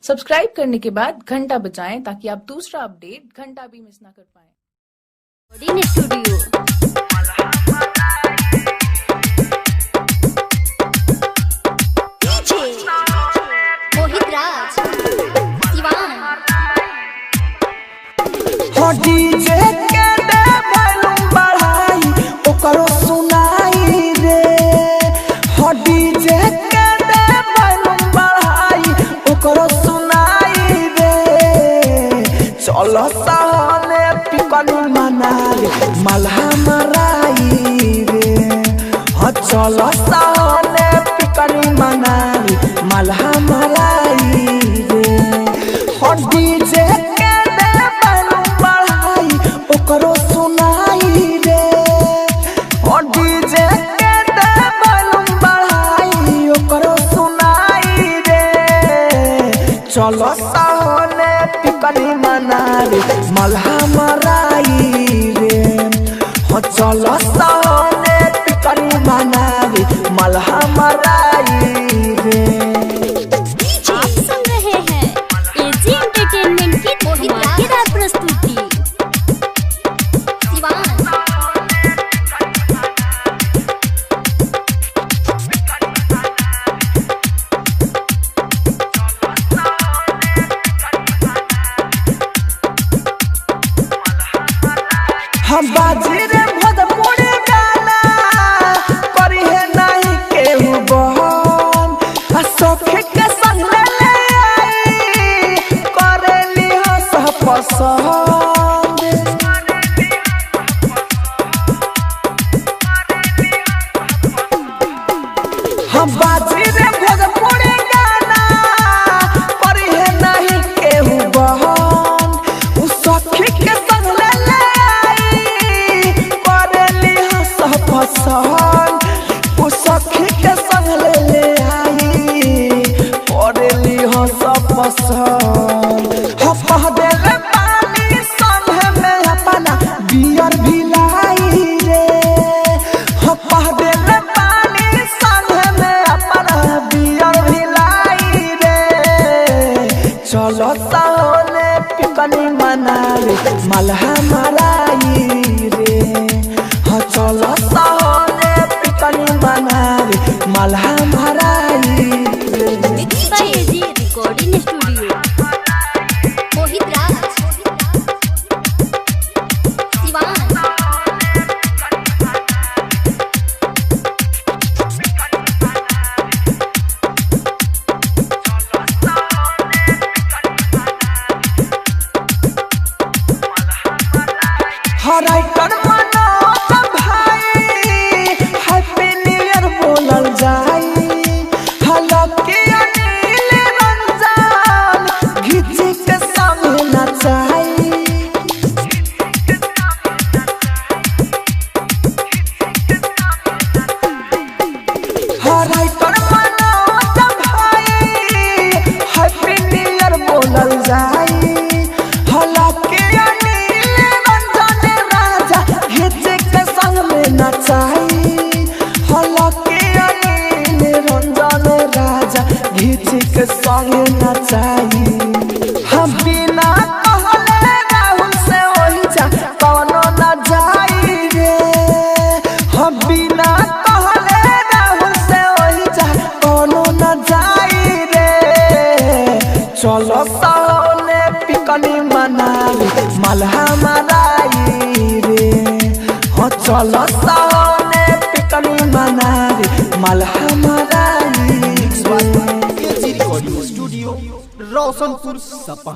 Subscribe करने के बाद घंटा बजाएं ताकि आप दूसरा अपडेट घंटा भी मिस ना कर पाएं। स्टूडियो मोहित राज डीजे के दे वॉल्यूम बढ़ाई ओकरो सुनाई रे। डीजे के दे वॉल्यूम बढ़ाई ओकरो सुनाई रे। चलो सहने पिकनी मनाई मल्हा मराई रे। चलो सहने पिकनी मनाई मल्हा मराई रे। डीजे ओकरो सुनाई रे। डीजे के दे वॉल्यूम बढ़ाई ओकरो सुनाई रे। चलो सहने पिकनी मनाई मल्हा मराई रे। चलो सहने पिकनी मनाई मल्हा मराई रे। आप सुन रहे हैं एजी एंटरटेनमेंट की धमाकेदार प्रस्तुति। हम बाजी रे भोजपुरी गाना करी है नहीं केहू बहन। सखी के संग ले आई करेली हो सब पसंद। हम बाजी रे भोजपुरी गाना करी है नहीं केहू बहन। सखी के संग ले पसंद। सखी के संग ले आई करेली हो सब पसंद। पह देले पानी संग में अपना बियर भी लाई रे। पह देले पानी संग में अपना बियर भी लाई रे। चलो सहने पिकनी मनाई मल्हा मराई रे। चलो सहने पिकनी मनाई मल्हा मराई रे। रिकॉर्डिंग स्टूडियो मोहित राज राइटर मनोज भाई हैप्पी न्यू ईयर बोलल जाई। लकी अनिल रंजन घिची के संग नचाई। राइटर मनोज भाई हैप्पी न्यू ईयर बोलल जाई। लकी नचाई। लकी अनिल रंजन राजा घिच के संग नचाई। हम बिना कहले राहुल से वही जा कौनो न जाई रे। हम बिना कहले राहुल से वही जा कौनो न जाई रे। चलो सहने पिकनी मनाई मल्हा मराई रे। चलो सहने पिकनी मनाई मल्हा मराई रे। स्टूडियो रोशनपुर सपा।